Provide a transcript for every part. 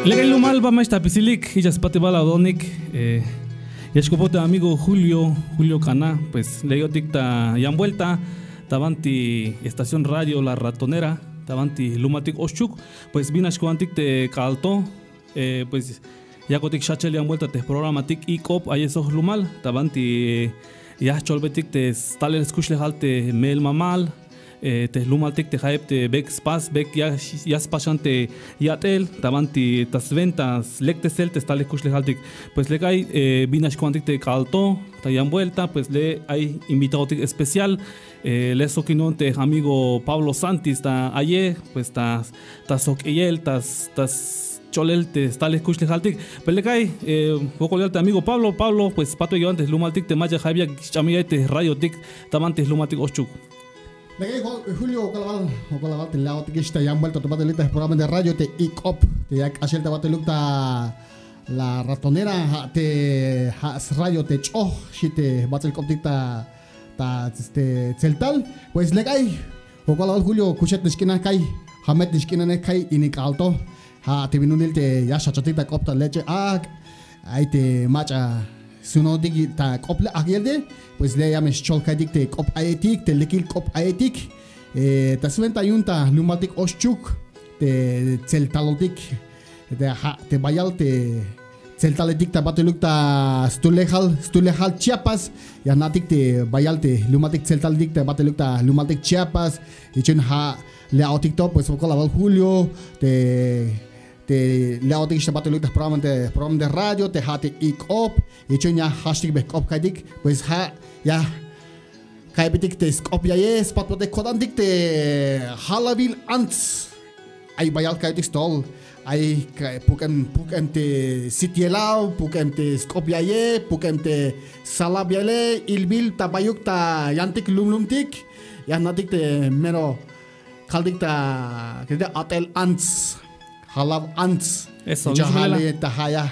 Legal mal va más tapicilik y ya spate bala donik. Y escopote amigo Julio Cana, pues le dio dicta y han vuelta. Tabanti estación radio La Ratonera, tabanti lumatic oshuk, pues vina escoantic te calto, pues ya cotic shachel y han vuelta te programatic y cop ahí esos lumal, tabanti ya cholbetic te staler escuchle halte mel mamal. Te lumaltik te hype te bek spas bek ya spachante yatel tabanti tas ventas lekte sel te stale kuchle haltik pues le hay binash quantik te calto tayan vuelta pues le hay invitado especial le soquinon te amigo Pablo Santis ta aye pues tas sok eyel tas cholel te stale kuchle haltik pues le hay poco le amigo Pablo pues pato yo antes lumaltik te maya había chamia te rayo tik tabanti lumaltik oschuk. Julio Okalawal te lao te kista yang vuelto tomate lita programa de radio te ICOP te yak ashel te bate lukta La Ratonera te radio te cho shite batel koptikta ta este celtal pues legay Okalawal Julio kuchet nishkina kai hamet nishkina ne kai inik alto ha te vinunil te ya shachatita kopta leche ay te macha suno digi ta kople agielde pues le llames cholkadik te kop aetik te lekil kop aetik ta suenta yunta lumatik oschuk te celtalotik te bayal te celtaletik ta batelukta stulehal Chiapas ya natik te bayal te lumatik celtaletik te batelukta lumatik Chiapas y chun ha le autik to pues Okalawal Julio te le autik te batelukta programa de radio te hate ICOP y chunya hashtag be kop kaidik pues ha ya kaibitik te skop ya yes pat te kodandik te halavil ants ay bayal kaidik stol ay pukem te sitielau pukem te skop ya ye pukem te salabiale ilbil tabayuk ta yantik lumlumtik ya natik te mero kaldik ta kede atel ants halav ants eso jahale ta haya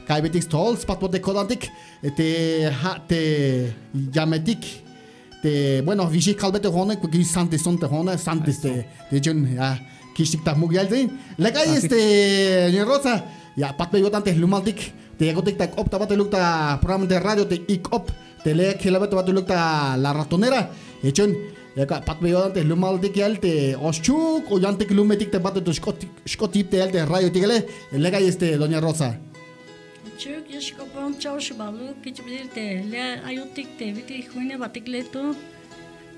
kaibitik stol pat te kodandik te yametik te bueno visi kalbete hone ku sante sonte hone santes te jun ya kishik ta mugyal din legay ni rosa ya patbe yotante lumaltik te gotik ta opta bate lukta programa de radio te ICOP te le kilabete bate lukta La Ratonera e jun ya patbe yotante lumaltik yalte oschuk o yantik lumetik te bate to skotip te yalte radio tigele legay doña Rosa. Chuk yashkopon chaush balu kichbilte le ayotik te biti khune batikleto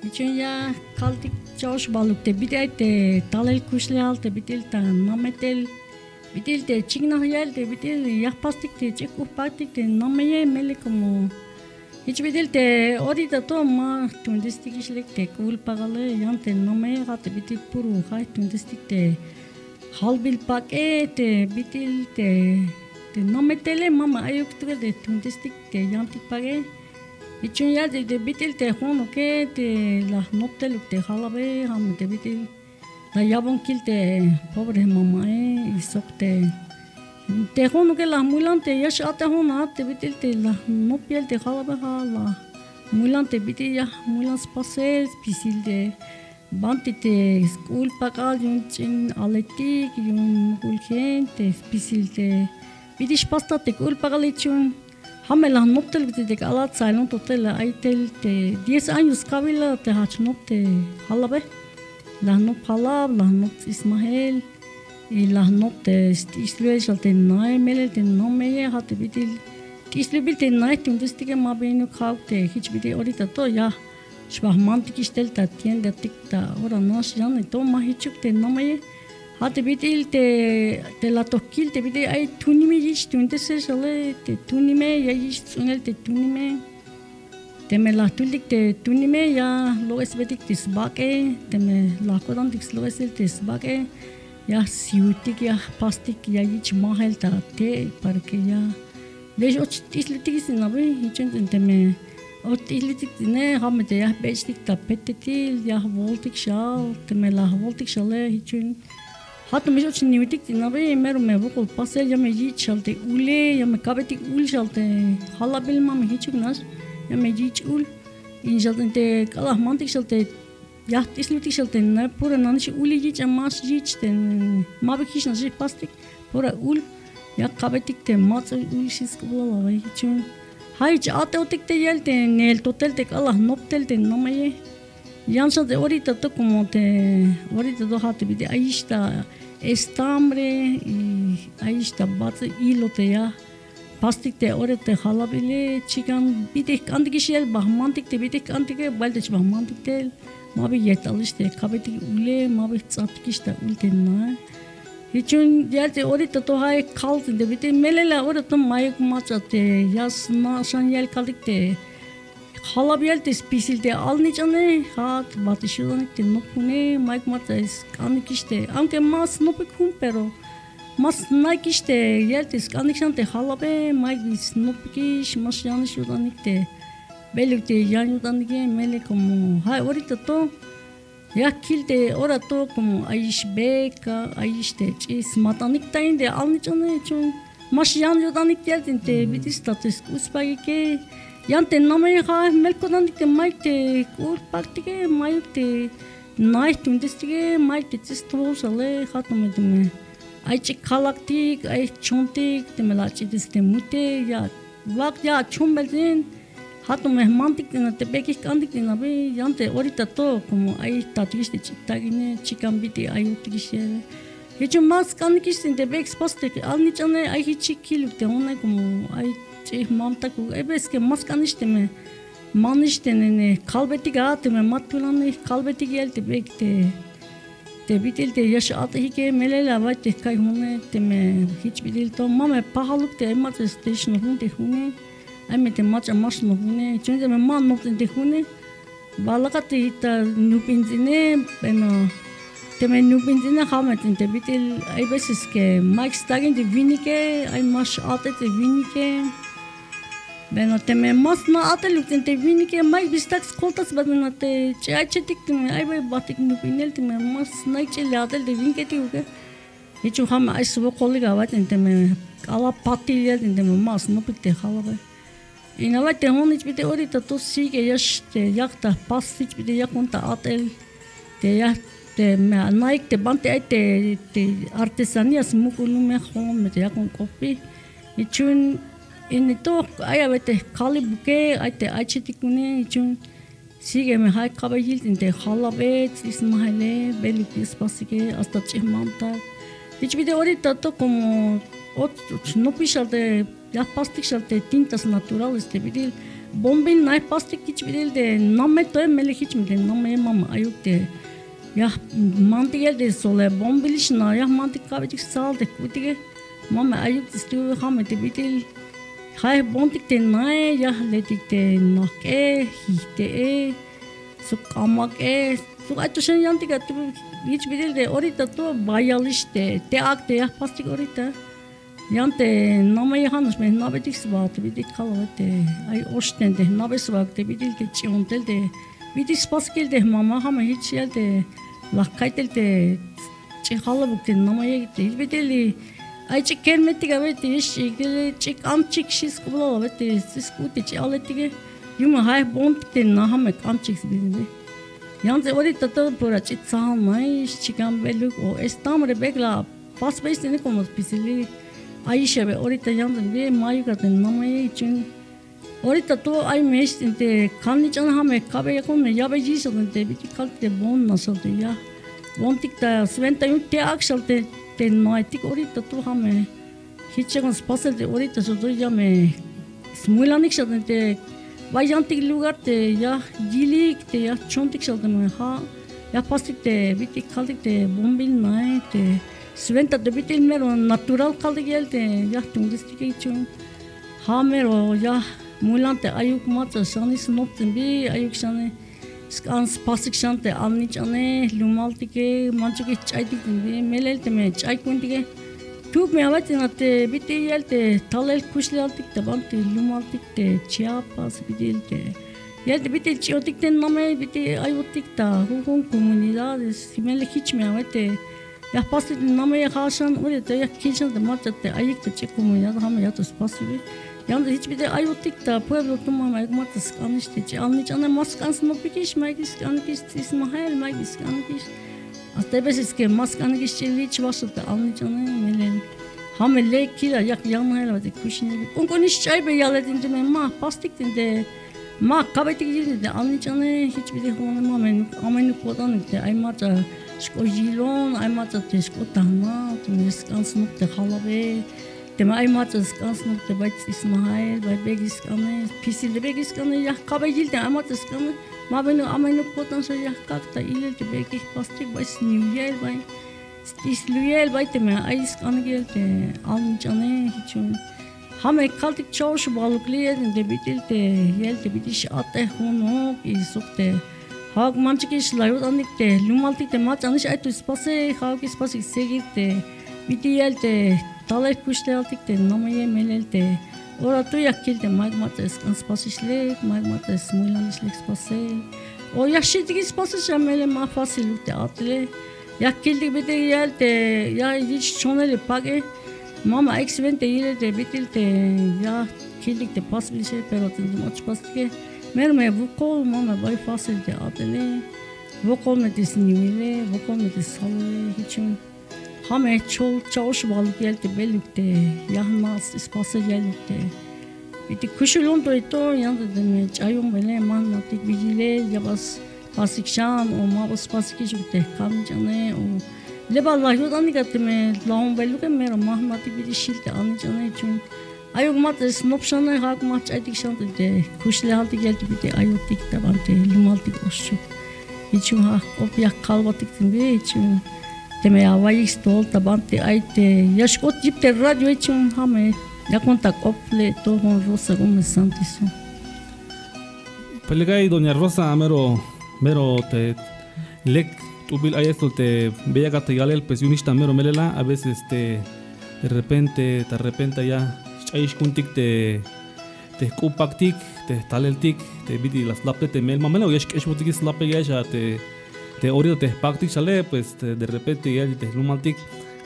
ichun ya kaltik chaush balu te bitai te talel kushleal te bitil ta nametel bitil te chigna yal te bitil yapastik te cheku patik te nameye mele como ichbitil te odita to ma tundistik ishlek te kul pagale yante nameye gat bitil puru hay tundistik te halbil pake te bitil te no me tele mama ayuk tu de tundistik te yantik page ichun ya de bitil te hono ke te la noptel te halabe ham te bitil la yabon kil te pobre mama isok te hono ke la mulante yash ate hono te bitil te la nopiel te halabe la mulante bitil ya mulans pases pisil de banti te school pakal yun chin aletik yun kulkente pisil te Bidish pasta te culpa galichun. Hamela noptel te alat silent hotel aitel te 10 años kabila te hachnopte halabe. La nop halab, la nop Ismael y la nop te isluel te nai mele te nomeye hat bitil. Islubil te nai te undestige mabenu kaute hich bidi orita to ya. Shbahmantik istel ta tienda tikta ora nos jan to mahichuk te nomeye. Hate bitil te la tokil te bitil ay tunime yish tunte se shale te tunime ya yish tunel te tunime te me la tulik te tunime ya lo es betik te sbake te me la kodan tik lo es te sbake ya siutik ya pastik ya yish mahel ta te porque ya lejo islitik sinabe hichen te me ot islitik ne hamete ya bestik ta petetil ya voltik shal te me la voltik shale hichen Hatta me очень не видик, на бе меру me вокол пасел я me жить шалте уле, я me кабетик ул шалте, хала бил мам хичук нас, я me жить ул, ин шалте те калах мантик шалте ya islutik shalten na pura nanish uli jich amas jich ten mabikish na jich plastic pura ul ya kabetik te mats ul shis kubla vai chun hay ate otik te yelte nel totel te Allah noptel te namaye yansa de ahorita to como te ahorita do hat bide ahí está estambre y ahí está bats hilo te ya plastic te ahorita halabile chikan bide antikishel bahmantik te bide antike balde bahmantik te mabi yetaliste kabetik ule mabi tsatkishta ultenna hiçun yerde orada to hay kaldı de bide melela orada mayık maçate yas naşan yel kaldık de halabiyel de spisilde alnicane hat batışılan te nopune mayık maçes kanikişte anke mas nopikun pero mas nakişte yerde kanikşante halabe mayık bis nopikiş mas yanlış yudanikte belirte yan yudanike mele como hay orada to ya kilde orato como aiş beka aiş de çis matanik tayinde alnicane çun mas yan yudanik geldin de bir status uspagike yante namay ha melkodanik de maite ul paktike maite night undestige maite tistosale hatmedme aiç kalaktik aiç çontik temelaçi deste mute ya vak ya çumbelin hato mehmantik na te bekik kandik na be yante orita to como ay tatiste chitagine chikambiti ayutikishe hecho mas kanikistin te bek spastek alnichane ay hichikiluk te ona como ay mamtak ebeske mas kaniste me maniste ne kalbetik atme matulane kalbetik gelte bekte te bitil te yaş atı hike melela vate kay hone te me hiç bitil to mame pahaluk te emat station hunde hune Amete macha mas no hune, chunde me man no te hune. Balakate ita nupinzine, beno te me nupinzine hametin te bitil ay veces que Mike stagin de vinike, ay mas ate te vinike. Beno te me mas na ate lukten te vinike, Mike bistax koltas badena te chachetik te me ay bay batik nupinel te me mas naikche latel de vinike te uke. Hiç ham ay subo kolliga vaten te me ala patilya te me mas no pikte halabe. İnavate hon hiçbir de orada to sige yaş te yakta pas hiçbir de yakunta atel te ya te me naik te bante te artesanias mukulu me hon te yakun kopi için in to ayavete kalibuke ate achetikune için sige me hay kabayiltin te halabet ismahale belki spasike hasta çimanta hiçbir de orada to como no pisarte ya plastik şalte tintas naturales te bidil bombin nay plastik hiç bidil de namme to mele hiç mi de namme mama ayuk de ya mantik elde sole bombilişna ya mantik kabecik salde kutige mama ayuk istiyor hamme de bidil hay bontik de nay ya ledik de nakke hite su kamak su açışın yantika hiç bidil de orita to bayalış te ak de ya plastik orita Yante namay hanış me nabetik svat bidik kalavete ay oştende nabes vakte bidik çiontel de bidik spaskil de mama hama hiç yelde lakkaytel de çihala bukte namaya gitti bideli ay çik kelmetik avete iş ilgili çik amçik şis kubla avete siz kuti çaletige yuma hay bonte nahame amçik bideli yante orita to pura çit sahamay çikam beluk o estamre bekla pas besini como pisili Ayşe be orita yandım ve mayukaten namaya için orita to ay meştin te kanlı can hame kabe yakın ne ya be jisadın te biti kalte bon nasıl te ya bontik ta sventa yun te akşal te noitik orita to hame hiç yakın spasel te orita sodo ya me smuilanik şadın te vayantik lugar te ya gilik te ya çontik şadın ha ya pastik te biti kaltik te bombil nay te Sventa de bitil mero natural kaldı geldi ya turistik için ha mero ya mulante ayuk matsa sanis nopten bi ayuk sane skans pasik şante alnichane lumaltike manchuke çaydik bi melelte me çay kundike tük me avatinate bitil yelte talel kuşlaltik de bante lumaltik de chiapas bidilte yelte bitil çiotikten name bitil ayutik da hukun comunidades simele hiç me avate Ya pasit namaya hasan orada ya kilsen de matete ayık da çek comunidad hama ya to spasibi Yanda hiçbir de ayutik da pueblo tuma matas kanıştı. Anlayacağına maskans no pikiş magis kanıkis ismahel magis kanıkis. Hasta beses ki maskanı geçeli hiç vasıta anlayacağına melen. Hamile kira yak yanmayla vadı kuşine. Onko niş çay be yaladınca men ma pastiktin de ma kabetik dildi de anlayacağına hiçbir de hoğanma men amenu kodanık de ay mata skojilon ay mata tesko tahma tumiskans nokta halabe. Tema ay matas kans nokta bayt ismahel bay begis kanı pisilde begis kanı ya kabe dildi ay matas kanı ma beni amenu kodan so ya kakta ileride begis pastik bay siniyel bay İslüyel bayteme ayız kanı geldi alıncanı hiç hame kaldık çavuşu balıklı yerinde bitildi yelde bitiş atte hono isukte hak mançık işler odanıkte lumaltıkte maçanış aytu spası hak spası segirte biti yelde talay kuşte altıkte namaye melelde oratu yakilde magmates kan spası işlek magmates mulan işlek spası o yaşıdık spası şamele mafasilükte atle ya kildik bir de geldi ya hiç çoneli pagi mama eksivente yerde bitildi ya kildik de pas bir şey perotundum aç pastike merme vukol mama bay fasilde adını vukol medisini mile vukol medisalı hiçim hame çol çavuş balık geldi belükte yahmas ispası geldi biti kuşulun doyto yandı deme çayım bele manmatik bicile yabas pasikşan o mabas pasiki jukte kamjane o leballah yodan digatme laum beluke mero mahmati bir şilte anjane için ayok mat snopşana hak maç aytik şantı de kuşle haltı geldi bir de ayotik da bante lumaltik oşçu için hak opya kalbatik de için teme ya vayik stol da bante ayte yaş ot jipte radyo için hame ya kontak ople tohon rosa gomes santiso Pelegay doña Rosa mero te lek tubil hay esto te veía gatagalel pues unista mero melela a veces de repente ya chaish kuntik te kupaktik te taleltik te vidi las lapte te mel mamelo yesh keshmutik slape ya te orio te paktik chale pues de repente ya te lumaltik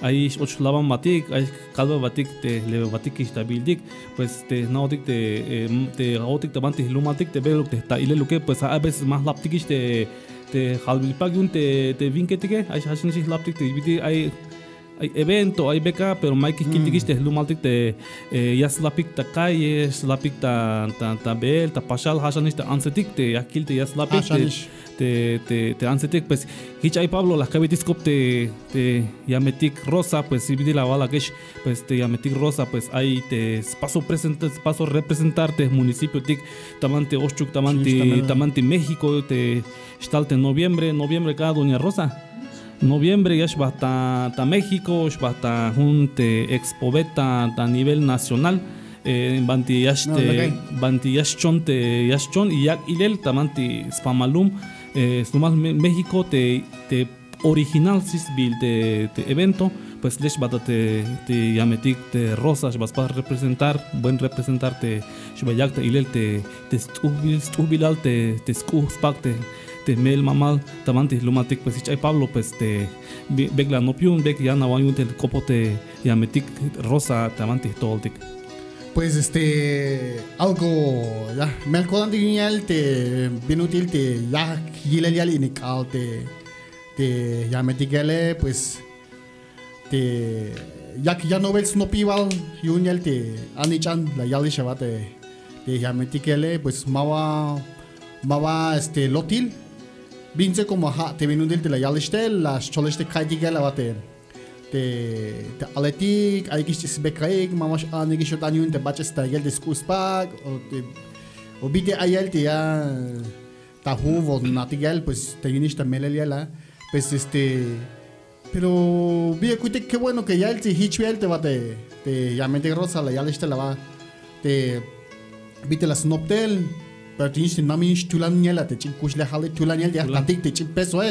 ahí ocho lavan matik ahí calva batik te leve batik estabildik pues te nautik te autik te bantik lumaltik te velo te ta ile luke pues a veces más laptik te halbilpagun te vinketike ahí hashin sich laptik te vidi hay evento hay beca pero mai kiltik te lumaltik te yas lapik ta calle lapik ta bel ta pashal hashan te ansetik te akil te yas lapik te ansetik pues hichay Pablo las cabitiscop te yametik rosa pues si vidi la bala que pues te yametik rosa pues ahí te paso representarte municipio tik tamante oschuk tamante México te stalte noviembre cada doña Rosa noviembre ya basta México basta junte expobeta a nivel nacional banti yashchon y yak ilel tamanti spamalum nomás México te original sisbil de evento pues les bata te yametik te rosas vas para representarte shbayak te ilel te stubilal te spak te mel mamal tamanti lumatik pues ichay Pablo pues te begla nopiun beg ya nawayun te copo te yametik rosa tamanti toltik. Pues algo ya me alcodan dignal te binutil te ya gilelial inikal te ya metigale pues te ya no ves no pival yunyal te anichan la yali shabate te ya metigale pues mawa lotil bince como ha te binutil te la yalistel las choleste kaitigale bate te aletik ay kishis bekaik mamash anigi shotanyun te baches ta yel diskuspak o bite ayel te ya ta huvo natigal pues te yunista meleliala pues pero vi escuché qué bueno que ya el hichwel te va te ya mente rosa la ya le la va te viste la snoptel pero tienes nami tulaniela te chikush le hale tulaniel ya tatik te chipeso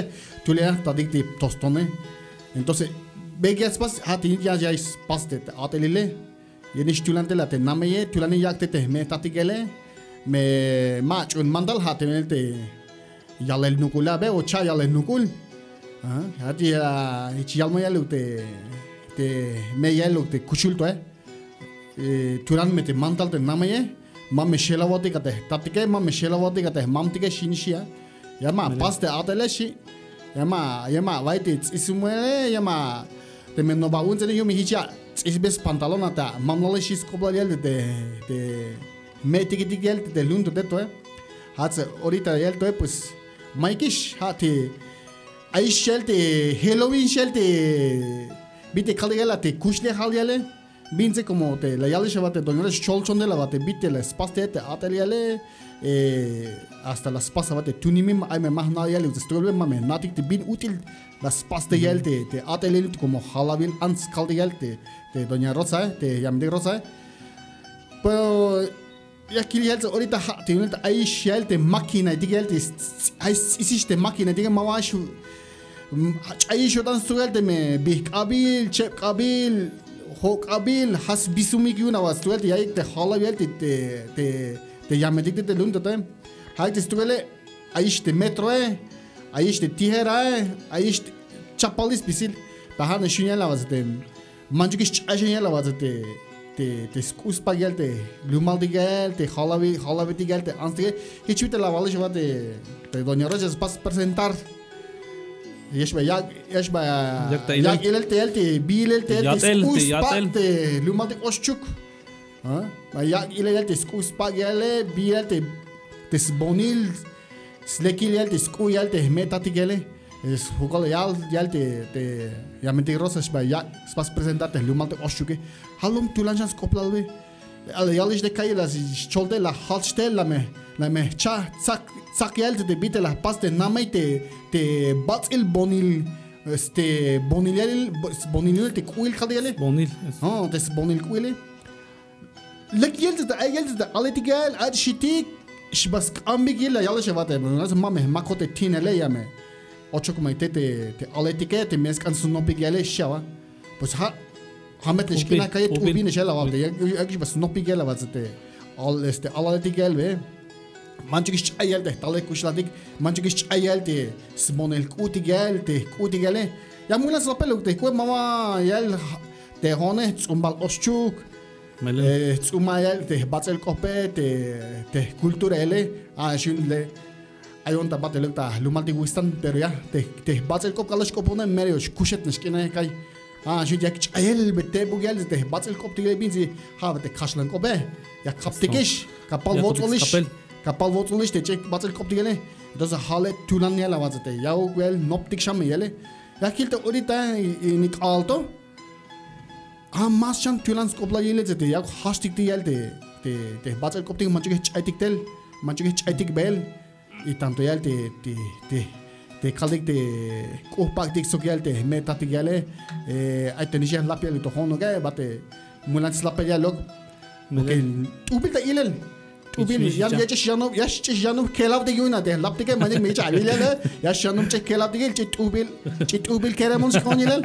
tulia tatik te tostone entonces vegas pas hati ya es paste atelile yenish tulante la te name tulani ya te me tatikele me match un mandal hati te ya le nukula be o cha ya le nukul hati ichialmo ya te me ya te kushulto turan mete mantal te namaye mamme shelavati kate tatike mamme shelavati kate mamtike shinishia yama paste ateleshi yama vaite isumele yama te menova unzene yumi hicha isbes pantalona ta mamnole shis koblariel de metigitigel de lundo de to hatse ahorita el to pues maikish hati ai shelte Halloween shelte bite kaligela te kushle halyale binze como te la yale shabate donore cholchon de la bate bite la spaste te ateliale hasta la spasa bate tunimim ai me mahna yale ustuelbe mame natik te bin util la spaste yelte te ateliale como Halloween ans kaldigelte te doña Rosa te yamde Rosa pero ya kiliel ahorita te unita ai shelte máquina digelte ai isiste máquina diga mawashu ai shodan suelte me bikabil chep kabil hok abil has bisumi ki una was tuelte ya te Halloween te yamedik te lunda te hay te stuele aiste metro aiste tihera aiste chapalis bisil bahana shunyala was te manjukis ajanyala was te skus pagelte lumal digelte Halloween digelte anste hichute la vale jwa te doña Rosa pas presentar يشبه ياك إلى بيل سكوس باك لومالتك أشتوك ها ياك إلى سكوس باك يلا بيل تسبونيل سلكيل يلا سكو يلا ميتا تيجي هوكال يلا يامنتي روسا شبه ياك سباس بريزنتات لومالتك أشتوك هالوم تولانجانس كوبلالوي يلا إيش دكاي لا شولده لا هالشتل لا مه تشا sak yelde de bite la pas de namai te bats el bonil bonil te kuil khadele bonil des bonil kuile lek yelde de aletigal ad shitik shbas ambigil yalla shavate nas mame makote tinele yame ocho kuma te aletike te meskan sunopigele shawa pues hamet lishkina kayet ubine shela wabde yak bas nopigele wazte aletigal ve manchkish ayelte tale kushladik manchkish ayelte smonel kutigele ya mulas lapeluk te ko mama yel te hone tsumbal oschuk tsumayel te batsel kope te kulturele a shunle ayonta bateluk ta lumalti wistan pero ya te batsel kop kalash kopone merios kushet neskine kai a shun yak ayel bete bugel te batsel kop tigele binzi ha te kashlan kope ya kaptikish kapal votolish kapal votolish te çek batel kop digele das halet tulan yela vazate ya wel noptik sham yele ya kilte orita nik alto mas chan tulan skopla yele te ya hastik te yelte te batel kop dig manchik chaitik tel manchik chaitik bel i tanto yelte te kaldik te kopak dik sogelte meta tigele ai tenisha lapel to hono ga bate mulan slapel yalog okay ubilta ilel ubil yaş janum kelav de yuna de laptike mane me chavile yaş janum che kelav de gel chit ubil keremons konilel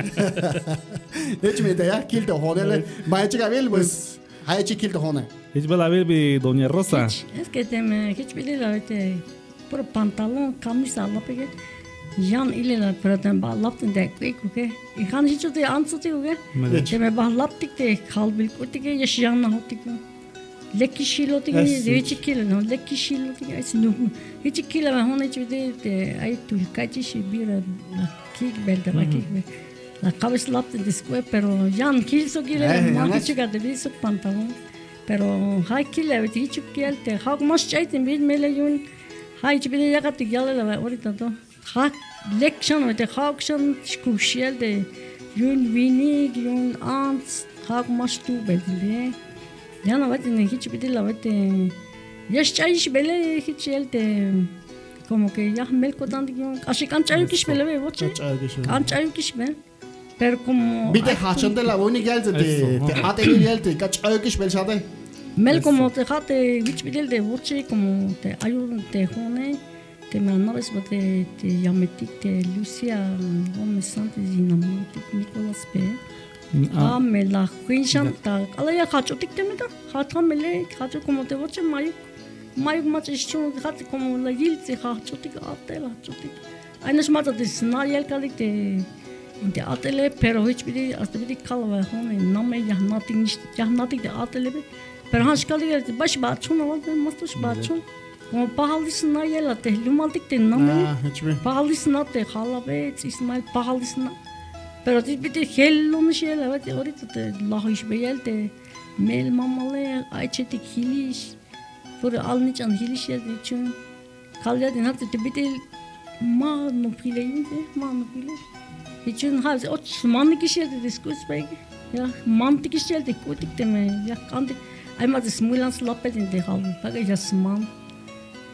hiç me de ya kilte honele may chigavel bus hay chikilte hone hiç bala ver bir doña Rosa es que hiç bilir te por pantalon camisa lapike yan ilela praten ba lapten de ke han hiç de ansuti uge cheme ba laptik de kalbil kutike yaş janna hotik lekki shilo tigi hiç kilo no lekki shilo tigi asnu hiç kilo ma hone hiç de ay tul kachi shibira kick belta ba kick la cabeza lapte después pero yan kilso kilo ma chica de biso pantalón pero hay kilo hiç kilo te hak mas chaitin bil meleyun hay hiç bile yakat yalla la ahorita to hak lekshan te hak shan skushiel de yun winig yun ants hak mas tu beldi yana vate hiç bidilla vate yaş çayış bele hiç yelte como que ya melkodan diyor aşık kan çayı kiş bele ve voçe kan çayı kiş be pero como bir de haçan de la boni geldi te ateli geldi kaç çayı kiş bel şade mel como te hate hiç bidil de voçe como te ayudun te hone te manabes vate te yametik te Lucia Gómez Santos dinamatik Nicolas P me la Quincham ta alaya khachotik temeda khathamele khacho como te voce mai mach ischun khat como la yilse khachotik atela khachotik ainas mata de snayel kalik te in the atelier, pero hiçbiri bir kalva hone name yahnatik de atelier. Pero hanşkalı baş bahçın oldu, mastur bahçın. Como pahalısına yelatte, lumaltik de name. Pahalısına de halavet, İsmail pahalısına. Pero bir de hellonu şeyler var, orada da lahiş beyelde, mel mamalı, ayçetik hiliş, fırı alıncan hiliş yedi için. Kalyadın hatta bir de mağnu pileyinde, mağnu piley. İçin hazır o mantık işleri diskus belki. Ya mantık işleri de kutik deme. Ya kandı ayma da simulans lapedin de halı. Bak ya siman.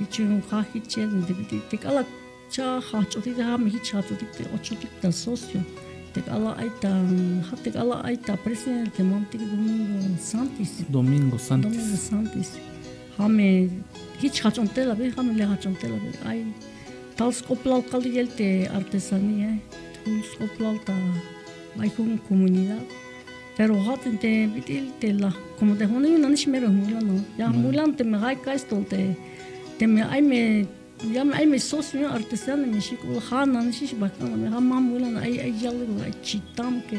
İçin kahit işleri de bir de tek ala ça haç o de ham hiç haç o de o çocuk da sosyo. Tek ala ayta presidente mantık Domingo Santis. Hame hiç haç on tela be hame le haç on tela be. Ay tal skoplal kaldı gelte artesania. Skoplalta hay con comunidad pero hatten te bitil la como de hono no nish mero mulano ya mulante me hay kastolte te me ay me socio artesano me shik ul khana nish bakana me hamam mulano ay yalgo ay chitam que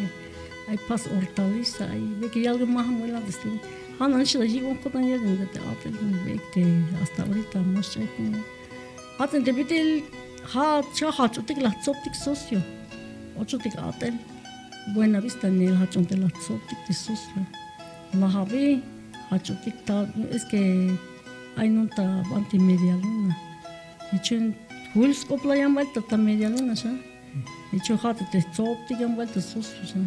ay pas hortaliza ay ve que yalgo más mulano desde hana nish la jigon kodan yerden de atel bekte hasta ahorita más hay hatten te bitil ha chotik la choptik socio Ochotik atel, Buena Vista en el hachonte la sotik de socio. La javi, hachotik ta, es que hay nota anti media luna. Y chen huls kopla yan vuelta ta media luna ya. Y chen hate te sotik yan vuelta socio ya.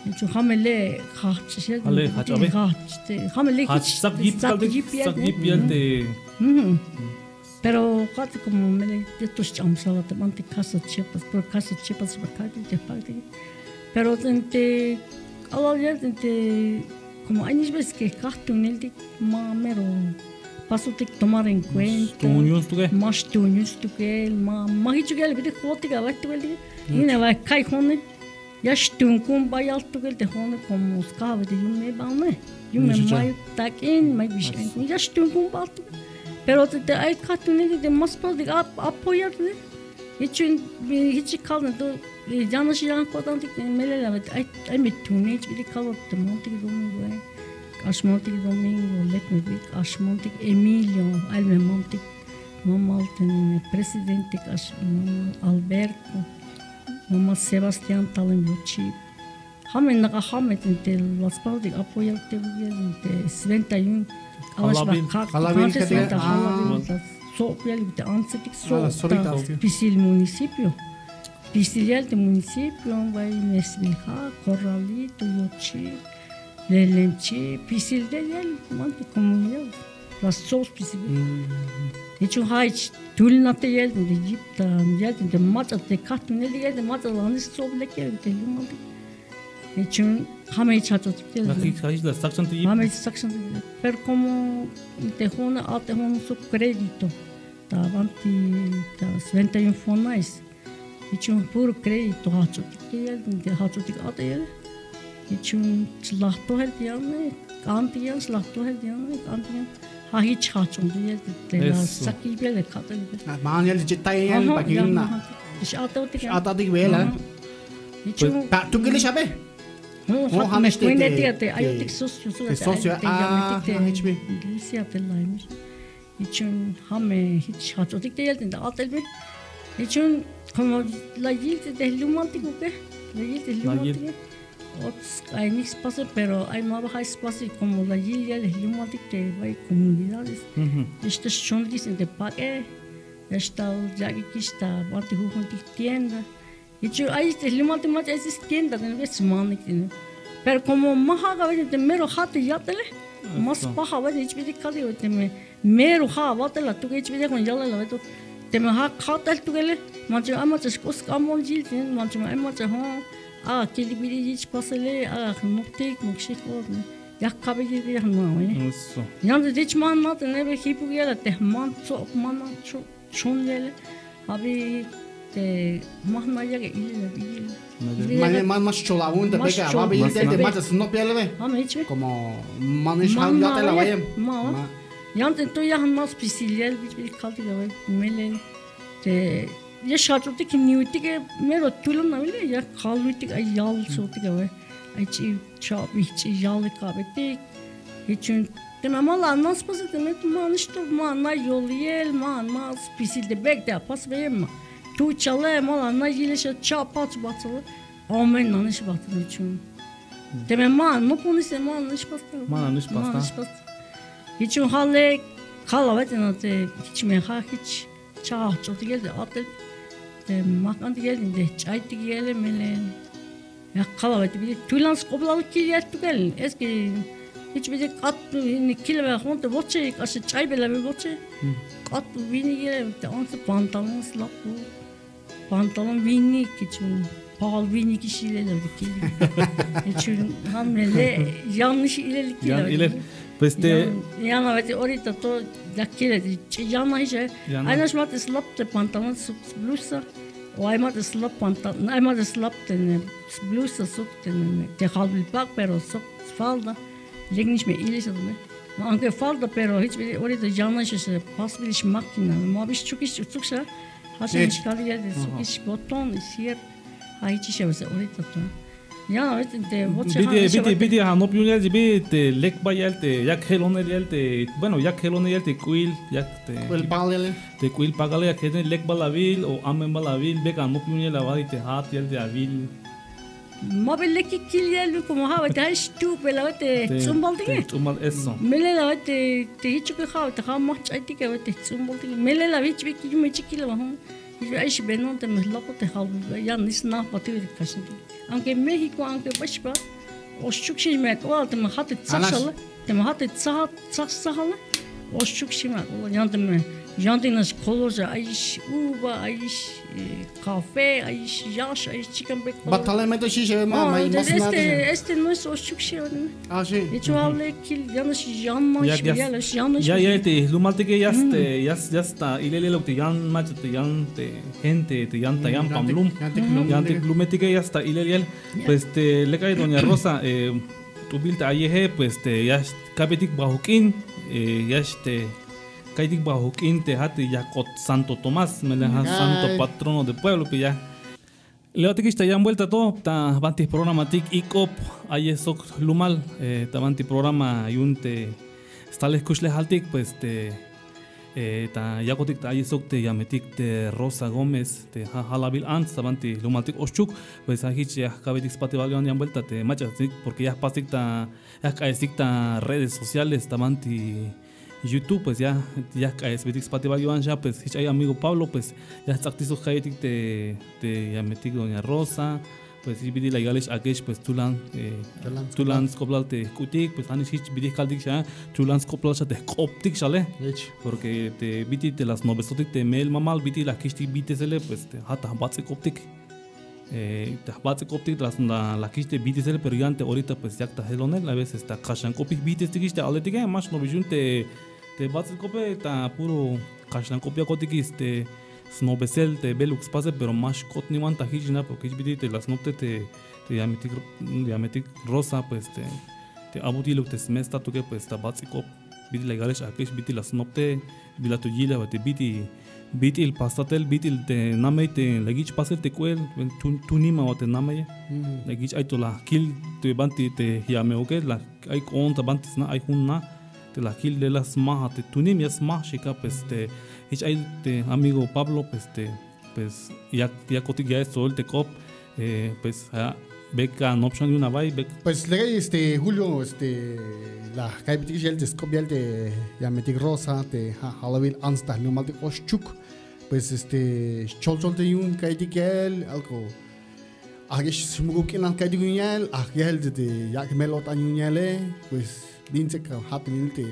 Y chen hamele hachche. Ale hachabe. Hamele sak yip yelde. Pero casi como me de tus chamsala te manti casa chipas bacadi te pagdi. Pero tente ala ya tente como años ves que cartunel de mamero paso te tomar en cuenta. Más tuños tu que ma hiç gel bir de kotiga vakti belli. Yine var kay hone. Ya stun bayal tu gel de hone como skave de yume balne. Yume mai takin mai bişen. Ya stun baltu. Pero te ay katune de maspal de apoyar de. Hiç kalmadı. Yanlış yan kodan dik melele ay metune hiç bir kalmadı. Monte Domingo. Asmonte Domingo, let me be Asmonte Emilio, alme monte Mamalten presidente Alberto. Mama Sebastián Talenyochi. Hamen naga hametin te las paudik apoyar te de 21 Halabin Sopial de Ansetic Pisil municipio. Pisilial de municipio, vai Mesvilha, Corralito, Yochi, Lelenchi, Pisil de Yel, Monte Comunidad. Las sos pisil. Nici haici, tulnate yel de Egipta, yel de mata de Catunel, yel de mata la nis sobleke de Lumante. Nici hamei chato de. Aici la saxon de. Hamei saxon de. Per como te hona alte hona su credito. Davanti da 21 fonais. Nici un pur credito hacho de hacho de alte. Nici un slahto hel diane, antian slahto hel diane, antian. Ha hiç haçon diye de sakil bile kadar. Manuel jitay bagina. İş atautik. Atautik vela. Hiç tu que le sabe? O hameste. Oynete ayotik socio. Socio hiç bir. Iglesia telaymış. İçin hame hiç haçotik değil de atel bir. İçin como la yilde de lumantik o que? La yilde lumantik. Hay espacio, pero hay más espacio como la Gilia, les lumatic de hay comunidades. Estas son dicen de paque, esta ya que está, bate jugo de tienda. Y yo ahí este lumatic más es tienda, de vez manic. Pero como más haga de mero hate ya tele, más paja va de HBD cali o te mero ha va tele, tú que HBD con ya la veto. Te me ha hate tú que le, mancho amas es cos camon gil, mancho amas ha. Kelibiri hiç pasale, noktek, nokşekor, yakkabe gibi yanmıyor. Yalnız hiç manatı ne be hipu gele te man çok mana çok çon gele. Abi te mahnaya ge ile. Más cholabun de pega, va a venir de más no pierde be. Ama hiç mi? Como maneş halde la vayem. Yalnız to ya mas pisiliel bir kaldı ya melen te ya şartlık ki niyutik mero tulan navile ya kalutik ay yal sotik ay çi çap hiç yalı kabeti hiçün demem Allah nasıl pası demet man işte man na yol yel man mas pisilde bekte pas verme tu çalay man na yile çap pat batılı amen nanış batılı için demem man no ponise man nanış pasta Man nanış pasta hiçün halle kalavet nate hiç meha hiç çağ çok geldi atı makan geldi de çay geldi melen ya kalavet bir tulans koplalık kiliyat geldi eski hiç bir de kat kilo ve honte boçe aşı çay bile bir boçe kat vini geldi onse pantolon slap bu pantolon vini kiçun pahalı vini kişiyle ki hiçün hamle yanlış ilerlik iler pues te yana vete ahorita todo ya quiere yana hiç hay nas mat slap de pantalon blusa o hay mat slap pantalon hay mat slap de blusa sub de halbil pak pero sub falda legniş mi iyileşti mi aunque falda pero hiç bir ahorita yana şey pas bir iş makina ama bir çok iş tutsa hasan çıkardı geldi çok iş boton siyer hay hiç şey var ahorita to ya de biti ha no pionel de te lek bayal te yak helone te bueno yak helone te kuil yak te el palele te kuil pagale yak te lek balavil o amen balavil be kan no pionel la te hat yel te avil mobile ki kilyel como ha te stu pela te zumbal de zumbal eso mele la te hiç bir ha te ha maç ay te te zumbal de mele la hiç bir ki me çikila ha hiç benon te mehlapo te ha yanlış na patır kaşın aunque México aunque başba o çok şey mi o altı mı hatta saçalı tem hatta saçalı o çok şey mi o yandım yandınas kolorca ayış uva ayış kafe ayış yaş ayış chicken bake batalhamento şişe mama este no es o çok şey ah sí hiç vallahi kil yanlış yanmış yanlış ya te lumalte que ya está ilele lo te yan mach te yan te gente te yan ta yan pamlum yan te lumete que ya está ilele pues te le cae doña Rosa tu bilta ayehe pues te ya kabetik bahukin ya este kaidik bahukin te hati ya kot Santo Tomás meleja santo patrono del pueblo que ya Leotik está ya en vuelta todo, ta banti programa tik ikop ayesok lumal, ta banti programa yunte stales kushle haltik pues te ta yakotik ta ayesok te yametik te Rosa Gómez te halabil ants ta banti lumaltik oschuk pues ahich ya kabetik spatibalion ya en vuelta te machasik porque ya pasik ta ya kaesik ta redes sociales ta banti YouTube pues ya es betik Spotify ya pues hay amigo Pablo pues ya está activo kaitik te ya metik doña Rosa pues y bidi la igalish akesh pues tulan skoplal te kutik pues anish hich bidi kaldik ya tulan skoplal te koptik shale porque te bidi te las novesotik te mail mamal bidi la kishti bidi sele pues te hata batse koptik te batse koptik la kishte bidi sele pero ya ante ahorita pues ya está helonel a veces está kashan kopik bidi stikiste aletik más no bijunte te batse kope ta puro kashan kopia kotik te snobesel te belux pase pero más kot ni wanta hijina porque bidi te las nopte te yametik Rosa pues te abutilo te semesta to que pues ta batse kop bidi legales akesh bidi las nopte bila to yila te bidi el pastatel bidi te name te legich pasel te kuel tu nima o te name legich ay to la kill te banti te yame okay la ay konta banti na ay hunna te la kill de las maha te tunim yas mah shika pues te ich ay te amigo Pablo pues ya kotik ya esto el te cop pues beca no option de una vai pues le Julio la kaibitik el te scopial te ya metik Rosa te Halloween ansta normal te oschuk pues chol te un kaidik el algo agish smugo kinan kaidik un agel te ya melot anyele pues dinse ka hat minute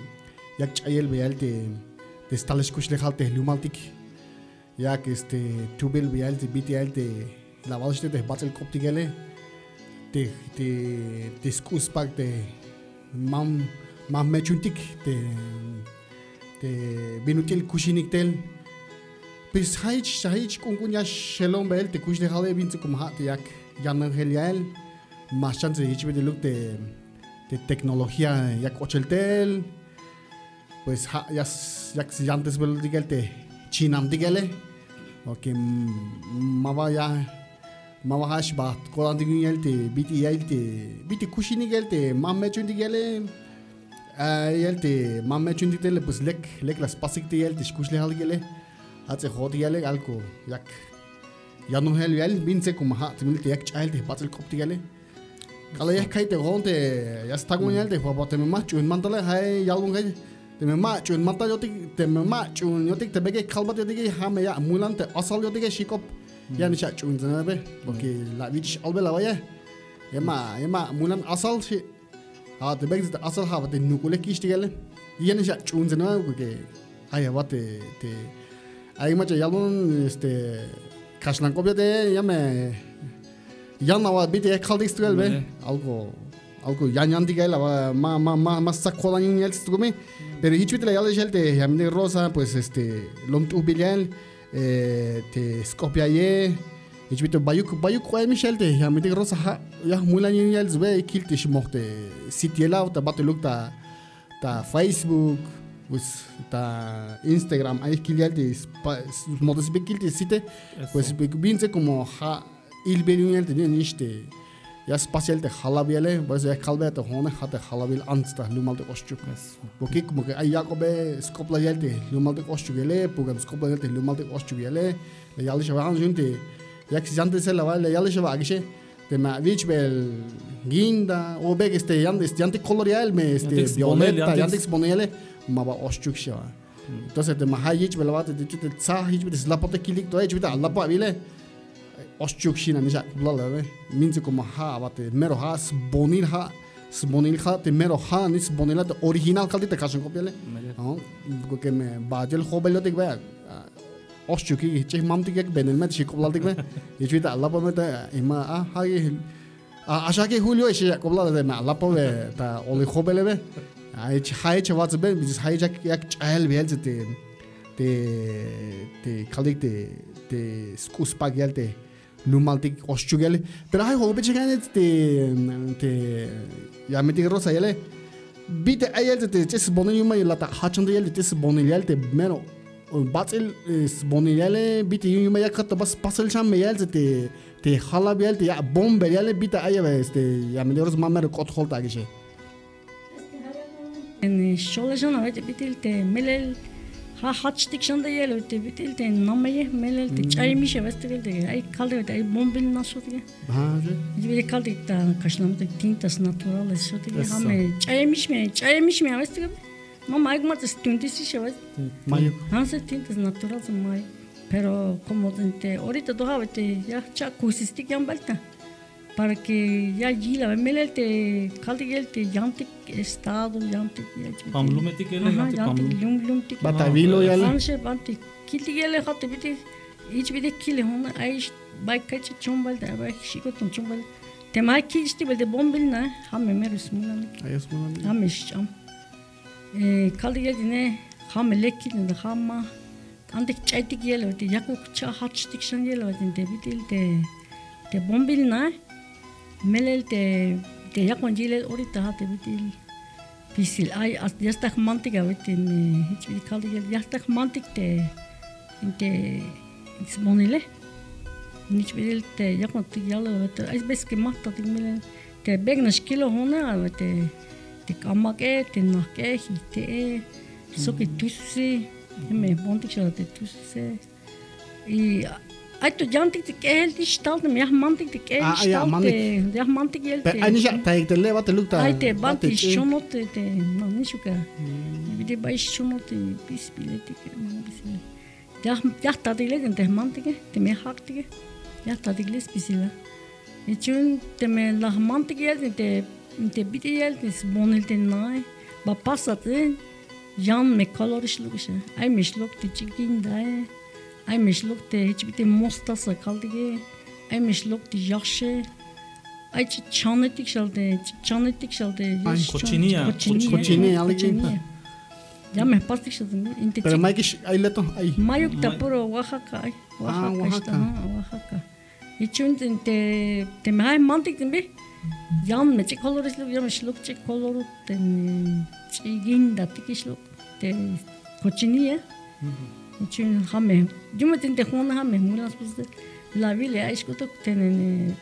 yak chayel beal te stalish kush le halte lumaltik yak tubel beal te bitial te la valste te batel koptigele te skus pak te mam mechuntik te binutil kushinik tel pues haich kunkunya shalom beal te kush le hale binse kum hat yak yanan helial más chance hich be look de tecnología yak ocheltel pues yak si antes bel digelte chinam digele porque mava hash bat kolan digun yelte biti kushini gelte mamme chundi gele yelte mamme chundi tele pues lek las pasik te yelte skushle hal gele hatse hot gele alko yak yanu hel yel binse kum ha timilte yak chalte batel kopti gele kala yak kaite gonte yastagun yelte bote me machu mantale hay yalgun gele te me machu manta yotik te me machu yotik te bege kalbat yotik ha me ya mulante asal yotik shikop yani şa çunzana be porque la vidiş albela vaya yema mulan asal şey ha de begz de asal ha de nukule ki işte gele yani şa çunzana porque ay vate te ay maça yalın işte kaşlan kopya de yame yanna va bir de kaldı işte be algo yan digel ma sakolan yel stugumi pero hiç bitle yalı jelte yamne rosa pues este lom tu bilal te Skopje ich bitte bayuk koy michelte ya mit rosa ya mulan yel zwe kilte schmochte sitjela da batuluk da Facebook was da Instagram eigentlich kilte modos bekilte site pues binse como ha il belunelte nicht ya spasialte halabiele pues ya kalbete hone hatte halabil ansta lumalde koşçuk bokik mo ay yakobe skopla yelte lumalde koşçugele bugam skopla yelte lumalde koşçugele yalış var junte yak zante sela vale yalış var gişe de ma vichbel ginda o beg este yante colorial me este violeta yante bonele ma ba koşçuk şa entonces de ma hayich belavate de tite tsa hiç bir slapote kilik to hiç bir Allah pa bile Oszczuk się na mnie kulale, między como ha, bate mero ha, sbonil ha, te mero ha, ni sbonila te original kaldi te kaşın kopyale. Porque me bacel hobelo dik be. Oszczuk hiç mamtik ek benelme şey kulaldik be. Hiç bir de Allah pa me te ima ha aşağı ki Julio şey kulale de me Allah pa be ta oli hobele be. Hiç hayç vatz be biz haycak yak çayel be te kaldik te skuspa gelte. Lumaltik oszczugele pero hay hobe chegane te ya metik rosa yele bite ayel te tes boniyuma yela ta hachunda yele tes boniyel te meno batil boniyele bite yuma yakata bas pasel sham yel te halab yel te ya bombe yele bite ayel este ya melos mamer kot holta gişe en şolajana bitil te melel ha haçtık şanda yer öte bitil te namaya melel te çaymış vestel te ay kaldı te ay bombil nasıl te ha je bir kaldı ta kaşlamda tintas naturales te hame çaymış mı vestel mama ay mat stuntis şevas mayo hanse tintas naturales may pero como te ahorita do have te ya cha kusistik yan balta para que ya gila melel te kaldı gel te yantik estado yantik pamlumetik ele yantik lumtik batavilo yale hanse banti kilti gele hatta biti hiç bir de kili hona ay bay kaç çombal da bay şikotum çombal temay ki işte böyle bombil na hamme merus mulanık hamme şam kaldı gel ne hamme lekil de hamma andik çaytik gele de yakuk ça haçtik şan gele de bitil de bombil na melel te yakon jile orita ha te bitil pisil ay ya está mantik avetin hiç bir kaldı gel ya está mantik te smonile hiç bir te yakon te yalo te ay beske matta te melel te begnas kilo hona te kamak te nakke te soki tusi me bontik şala te tusi Ay to jantik te kel ti staltem ya mantik te kel staltem ya mantik gel te ani ja ta ekle va te lukta ay te banti shonot te no nishuka bir de bay shonot bis bileti ya ta digle te mantik te me hakti ya ta digle bisila için te me la mantik gel te bir de gel te bonel te nay ba pasate yan me kalorişlik şey ay meşlok te çikinda ay meşlok te hiç bir de mostasa kaldı ki ay meşlok te yaxşı ay çanetik şalde koçini alıgın ya me pastik şalde inte pero maykiş ayleto ay mayuk ta puro Oaxaca için te me hay mantik te yan me çek kolorişlik ya meşlok çek koloru te çigin da tikişlok te koçini için hame cumhuriyetin de konu hame mulas biz la ville aiş kutuk tenen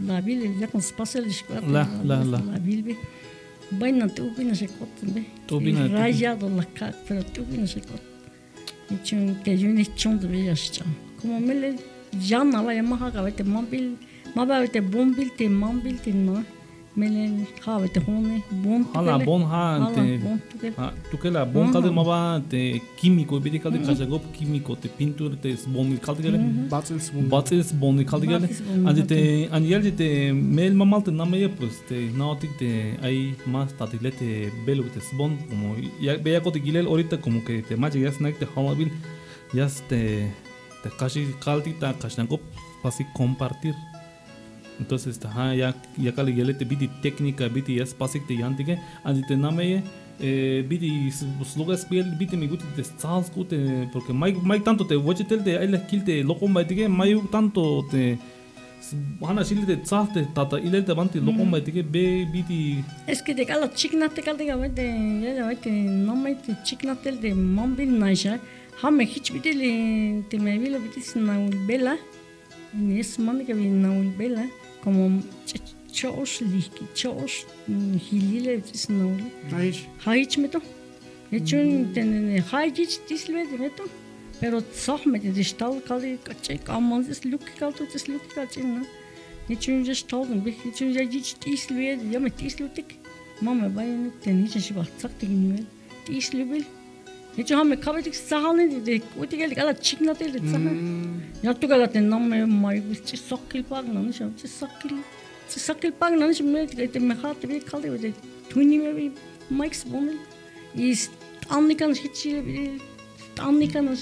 la ville yakın spasel işgal la ville bayna tubina se kot be tubina rayado la cat pero tubina se kot için tejuni çondu be yaşam como mele janna va yamaha gavete mobil mabavete bombil te mambil te no melen havete hone bon hala bon ha te tu que la bon kalde maba te químico bidi kalde kajagop químico te pintura te bon kalde gele batsels bon kalde gele ande te aniel te mel mamal te namaye pues te nautic te hay más tatilete belo te bon como ya veía ko te gilel ahorita como que te mache ya snack te hamabil ya te casi kaldi ta kashnagop pasi compartir. Entonces, ya cali ya le te biti técnica, biti es pasik te yantige, andi te name biti slugas piel, biti me guti te stals gute, porque mai tanto te wachetel te ay kill te loco maitige, mai tanto te hana shili te tsalte tata ile te banti loco maitige be biti. Es que te calo chikna te calde gavete, ya vete no mai te chikna tel de mambil naja, hame hiç biteli te me vilo bitis na bela. Ni es mami que viene na bela. Como çoğuş lihki, çoğuş hilile isnaul. Hayç meto. Geçen tane hayç disledi meto. Pero sahmet de stal kaldı kaçak aman es luk kaldı es luk kaçın. Geçen je staldım bir geçen je hiç disledi ya met dislutik. Mama bayını tane hiç şey baksak da günmel. Dislebil. Geçen hamme kabetik sahalın dedi. O da geldik ala çıkna dedi sana. Ya tu gala ten namme mai bici sakil pagnan şam sakil pagnan şam me te me hat bir kaldı dedi. Tuni me bir max bomel. Is annikan hiç annikan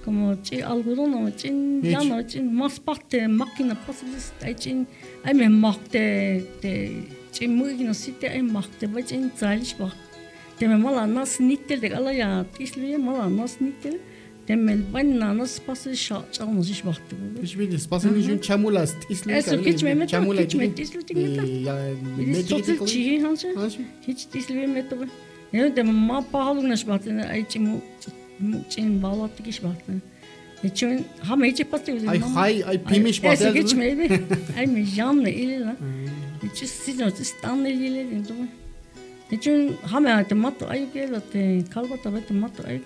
como algodón ama için yana için mas parte makina pasibis için ay me makte te mugina site ay makte bacın zaliş bak. Temel mala nas nittel de ala ya isliye mala nas nittel temel banna nas pası çalmış iş baktı bu. Hiç bir spasın için çamulas isliye kaldı. Hiç me çamula isliye ya ne çok çiğ hansı. Hiç isliye meto. Ya temel ma pahalı nas baktı ay çimu bağlattı iş baktı. Için ham hiç pası. Ay pimiş baktı. Hiç me ay me janne ile la. Hiç sizin standı ile dedim. Geçen hamle matto ayıp geldi. Kalbata bete matto ayıp.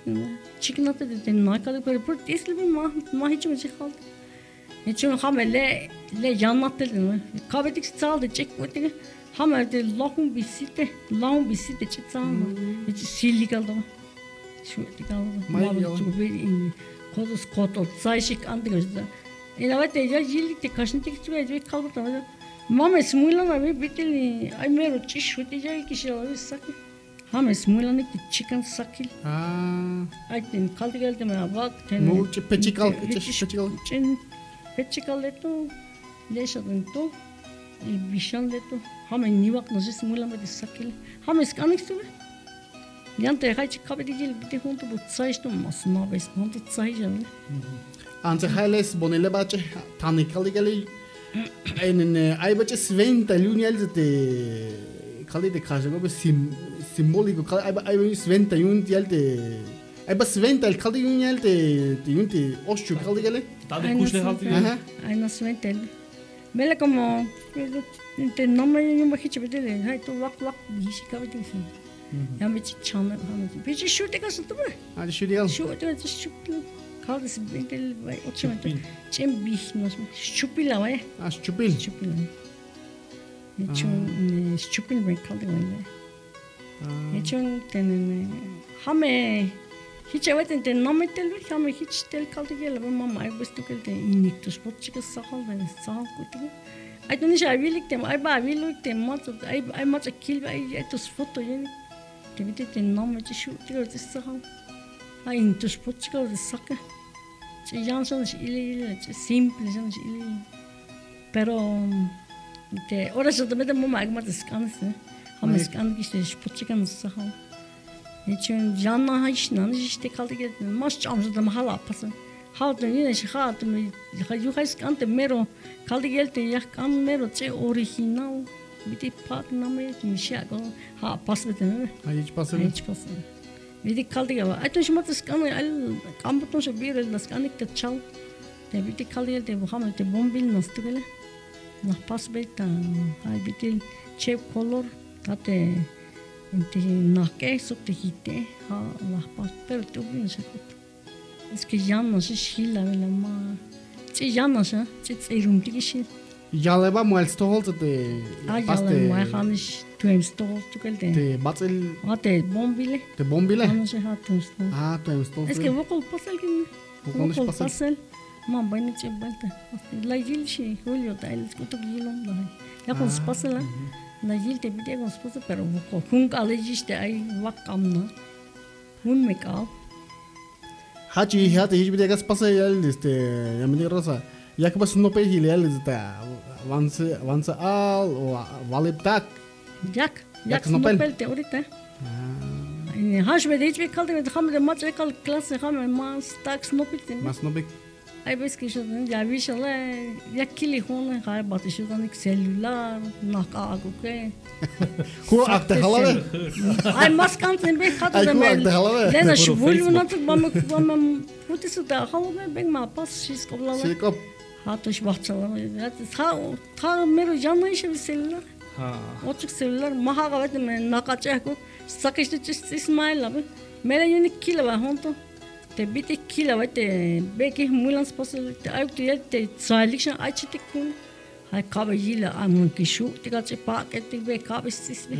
Çıknattı dedi. Ne kadar böyle pır isli bir mah hiç mi kaldı. Geçen hamle le yanmattı dedi. Kabetik saldı çekmedi. Hamle de lahum bisite çıksandı. Hiç silli kaldı. Şu kaldı. Mal çok bir kodus kodot sayışık andı gözde. İlavet ya yıllık te kaşın tekçi kalbata. Mama smuilana ve biteli ay mero çiş hutacak kişi var sakil. Hame smuilana ki chicken sakil. Ay ten kaldı geldi mi bak ten. Mu peçikal. Peçikal leto leşadın to bişan leto. Hame nivak nasıl smuilana de sakil. Hame skanik tu. Yante hay çıkıp edeceğiz bir de huntu bu sayıştım masna bes huntu sayacağım. Ante hales bonele bache tanikal geldi. Ay bache sventa lunial de kaldı de kajago be simbólico ay sventa yuntial de ay bas sventa kaldı yuntial de yunti oşçu kaldı gele. Tadı kuşle kaldı. Ay nas sventa. Bela como te nombre yuma hiç bedeli. Hay tu vak bir şey kabul etsin. Ya bir çanlar falan. Bir şey şu tek asıldı mı? Hadi şu diyelim. Şu kaldı bedeli vay oçma. Çem bir nasıl? Şupila vay. Şupil. Şupil ben kaldı vay. Geçen tenen hame hiç evet ten nombre tel bir hame hiç tel kaldı gel ben mama ay bastı geldi inik tu spot çıkı sahal ben sahal kutu. Ay tu nişa birlikte ay ba birlikte mat ay mat kill ay tu foto yani. Te ten nombre şu diyor sahal. Ay tu spot çıkı saka. Jansons ile simple jansons ile. Pero te ora se también mo magma descansa. Hame skan işte spot çıkan sahal. Için canla haşnan işte kaldı geldi. Mas çamsıdım hala pasın. Halde yine şey halde yukarı kante mero kaldı geldi ya kan mero ce original bir de pat namı bir şey ha pas bedene. Hiç pas. Vidi kaldiga va. Atunci mă scan am button să bire la scan te chau. Te vidi kaldiga te buham te bombil nostugele. Na pas beta ai vidi ce color tate te naque so te hite ha la pas pero tu bin să cut. Es que ya no se schila la ma. Ce ya no se ce tsirum tigi. Jaleba moel stol te paste. Mai hanis tuem stol tukel te batel. Ate bombile. Te bombile? No se hatus. Tuem stol. Es que vocul pasel que vocul pasel. Mam bani ce balta. La gil și Julio ta el scutu gilom da. Ya con spasela. La gil te bide con spasa pero vocul. Cum alegiste ai vacam no. Un mecau. Haji hate hiç bide gas pasa el ya me rosa. Ya que pas no pe hilel Vanse al o valiptak. Jak no pelte ahorita. Hash ve deci ve kaldı ve ham de maç kal klase ham mas tax no pelte. Mas no pe. Ai vezi că și ya vi și la ya kili hone hai bate și dan celular naka cu ke. Cu acte halave. Ai mas kanten be hatu de mel. Lena și voliu na tot bam pute să da halave beg ma pas și scopla. Scop. Hatuş bahçalar. Ta mero canlı işe bir seller. Oçuk seller. Maha gavet me nakaçak ko. Sakıştı İsmail abi. Mere yeni kilo var honto. Te biti kilo var te belki mulans pasıl te ayıp te sağlık şan açtık kun. Hay kabe yila amun ki şu tikaçı paket be kabe sisbi.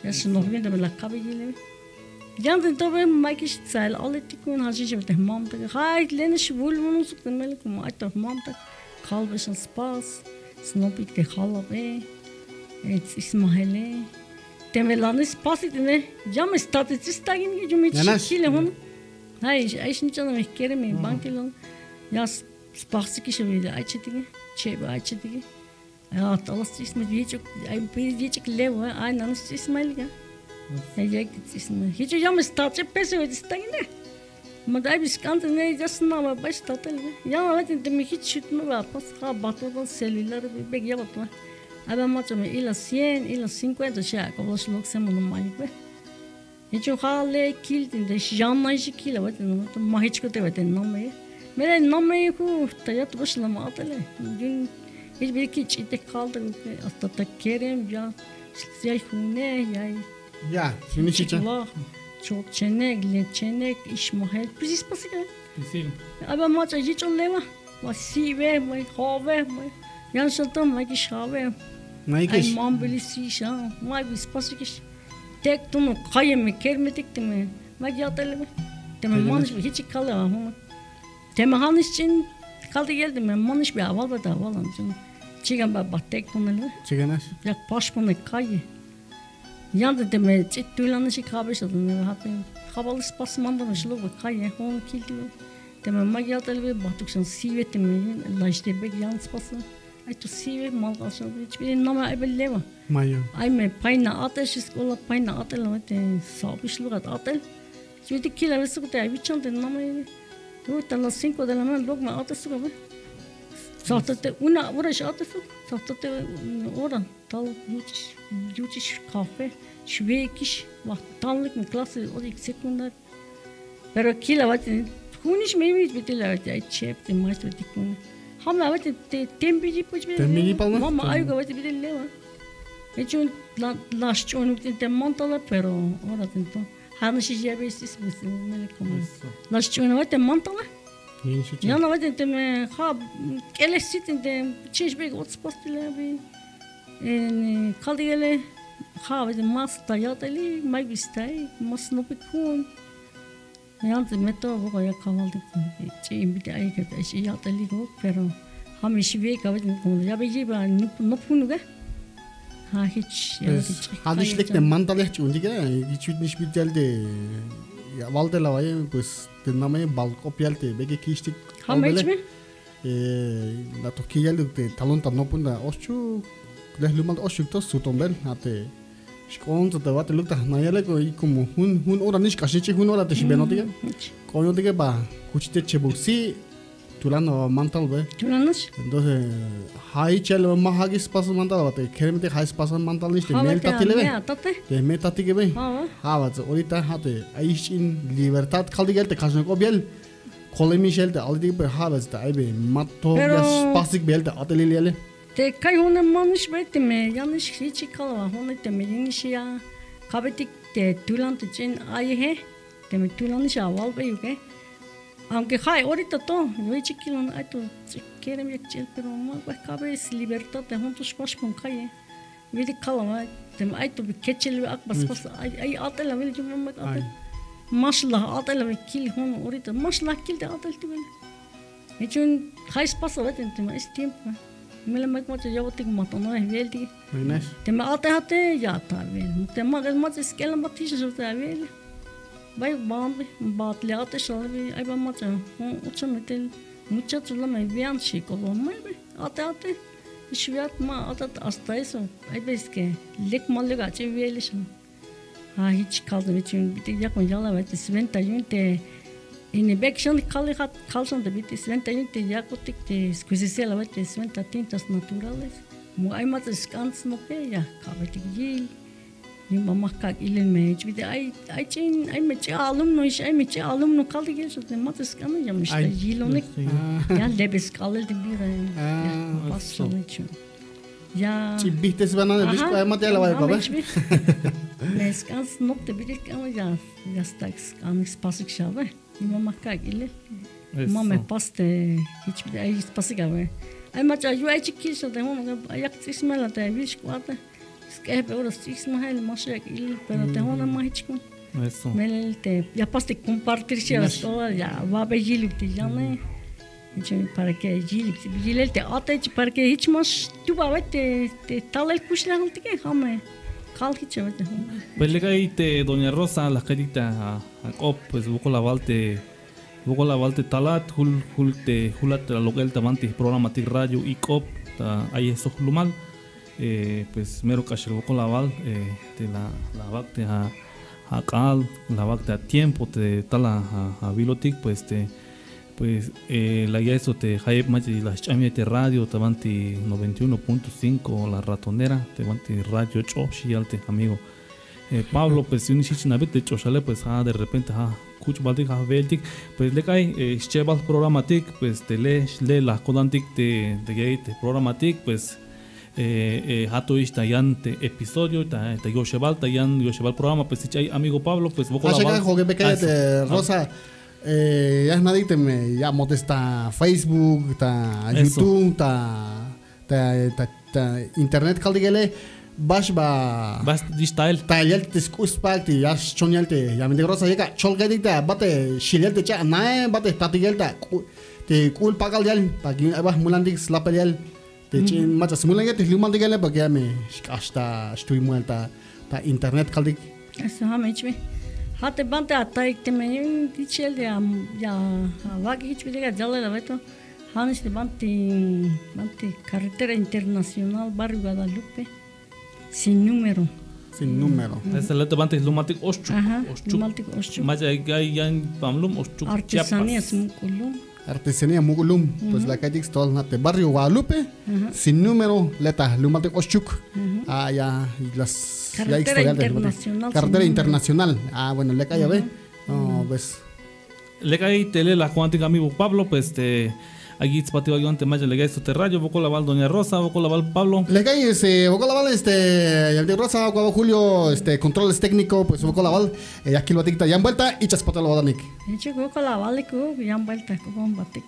Ya şunu ben de la kabe yila. Yandın tabi maykiş sahil alıttık kun hacıcı te mamta. Hay leniş bulmunun suktan melik mu ayta mamta. Kalbışın spas. Snopik te halabe. İsmail'e. Temelanı spas itine. Cam statüsü tagin ki cümle çiğle honu. Hay ayşın canım keremi bankilon. Ya spası ki şöyle açtık. Çebe açtık. Ya talas ismi diyecek. Ay bir diyecek lev. Ay nanış İsmail ya. Ya gitsin. Hiç yalnız statü pesi ve istagine. Madai biskantı ne yazsın ama baş tatel. Ya evet demek hiç şutma var. Pas ha batmadan selüler bir bek yapma. Ama maçım ila 100 ila 50 şey kolaşlık semunun mayık be. Hiç o hale kildinde janlayıcı kila var. Ma hiç kötü var namı. Mere namı ku tayat başlama atale. Dün hiç bir iki içte kaldı. Hasta kerem ya. Siyah hune ya. Şimdi çiçek. Çok çenek, leçenek, İsmail. Precis pasă că. Abia mața zice o leva. Ma sive, mai hove, mai. Yan șătăm mai gişave. Mai gиш. Ai mambili sişa. Mai bis pasă că. Tek tu nu kayemi kermedik de mi? Mai yatale mi? Te mi manış bir hiç kalı ha. Te mi hanış için kaldı geldi mi? Manış bir aval da avalan. Çıgan baba tek tu ne? Çıganas. Yak paşmana kayı. Yandı deme tüylanışı kabışladın ne hape havalı spasmandan şlo bu kayı hon kildi deme magyatalı ve batuksan sivetimi la işte bek yan spası ay tu sive mal kalsın hiçbir nama ay belleva mayo ay me payna ateş skola payna atel te sabışlı kat atel şimdi kila vesu te ay biçan te nama tu ta las 5 de la mañana logma ateş su be sahte una uğraş ateş su sahte ora tal yuçiş kahve şvekiş vaktanlık mı klası o ilk sekundar pero kila vatin huniş meyve bittiler ay çepti maç bitti kun hamla vatin tembici puç bir tembici palma mama ayuga vatin bittiler va echun laş onu te montala pero ora tento hanışı jebesis misin melekom laş onu vatin montala yana vatin te ha kelesitin te çeşbek ot spostile bi kaldı gele ha ve mas tayateli mai bistay mas no pekun yalnız meto bu ya kavaldık şey bir de ay kadar şey yateli go pero ham işi ve kavadın ya beji ben no punu ga ha hiç hadi işlekte mandalı hiç undi ga hiç bitmiş bir geldi ya valde la vay pues dinamaya balko pialte bege kiştik ha hiç mi la toki geldi talon tan no punda ochu dehlumal ochu to sutombel ate Şkon te va te lukta nayale ko y como hun ora nish kashichi hun ora te shibeno tige koyo tige ba kuchite chebuksi tulano mantal ve. Tulanos. Entonces, hay chelo más aquí espacio mantal bate. Queremos hay espacio mantal ni mel tatile ve. De mel tatile ve. Va, ahorita hate. Ahí in libertad caldigel te caso ko biel. Kolemi shelte aldi be habes da ibe matto ya pasik belte atelile. Te kai ona manish bete me yanlış hiç kalma. Ona te me yanlış ya. Kabetik te tulan için ay he. Te me tulan ya val be yuke. Aunque hay ahorita todo, yo he chiquillo, hay todo, quieren ya chill, pero más cabe es libertad de juntos pas con calle. Vidi kalama, tem hay todo que chill akbas pas, ay atela veli yo me atel. Mashallah atela veli kill hon ahorita, mashallah kill de atel tu veli. Hecho un hay pasa vete, tem es tiempo. Me la me macho yo tengo matando es veli. Tem ate ya está veli. Tem más es que la matisha yo está veli. Vai bambi, batle ate shalvi, ai bamacha, uchametel, muchacho la me vean chico, mai ate, shviat ma ate hasta eso, ai ves que lek malega che vieles. Ha hiç kaldı için bir yakın yala ve sventa yunte in bection kalsan da bir sventa yunte yakotik de skuzisela ve sventa tintas naturales. Mu ai mat skans no pe ya kabetik yil. Yung mamakag ilin medyo bide ay meçe alumno iş ay meçe alumno kaldı geçti matas kanı yamış da jilonik ya lebes kaldı bir ya passalı için ya çibihtes bana disko ay mat yala var baba meskans nokta bir kanı ya staks kanı spasık şabe yung mamakag ilin mame paste hiç bir ay spasık abi ay maça yu ay çıkışta da onu ayak ismela da bir şkwata que pero sí es más el más aquí pero tengo una más chico eso me ya paste compartir las cosas ya va a ver te llame para que Gilip te ate para que hiç más tú va a ver te tal el kushla te que jame kal hiç vete pues le caíte doña Rosa la carita a cop pues buco la valte talat hulat la local tamanti programatic radio y cop ahí eso lumal pues mero cachero con la val de la vacte a cal la vacte a tiempo te tala a bilotic pues la ya eso te hype más de la chamete radio te vanti 91.5 la ratonera te vanti radio choshi alte amigo Pablo pues un chichi nabit de choshale pues de repente kuch baltic veltic pues le cae chebal programatic pues te le la codantic de gate programatic pues hato ista yante episodio ta Yoshebal programa pues si amigo Pablo pues vos la que me quede Rosa ya es nadie me ya modesta Facebook ta YouTube ta internet caldigele bas digital talyal te skuspak ya chonyalte ya me Rosa llega cholgadita bate shilelte cha na bate tatigelta te kul pagal yal ta abah mulandik slapel te chin macha simulan te lumal de gele bagya me hasta estoy muerta ta internet kaldik eso ha mechme hate bante atai te me dichel de ya vagi hiç bir jala la veto hanis de bante carretera internacional barrio Guadalupe sin número ese le bante lumatic oschuk macha yan pamlum oschuk artesanías mukulum Artesanía Mugulum, pues la calle Xtol, de barrio Guadalupe, sin número, leta, Lumate Oshuk, ya las carretera internacional, bueno, le cae a ver, pues. Le cae tele la cuántica amigo Pablo, pues aquí patio ayudante más le cae su terrario, Boco Laval Doña Rosa, Boco Laval Pablo. Le cae Boco Laval el de Rosa, Boco Julio, controles técnico, pues Boco Laval, aquí lo aticta ya en vuelta y chaspatelo Badanik. Boco Laval, ya en vuelta, como un batik.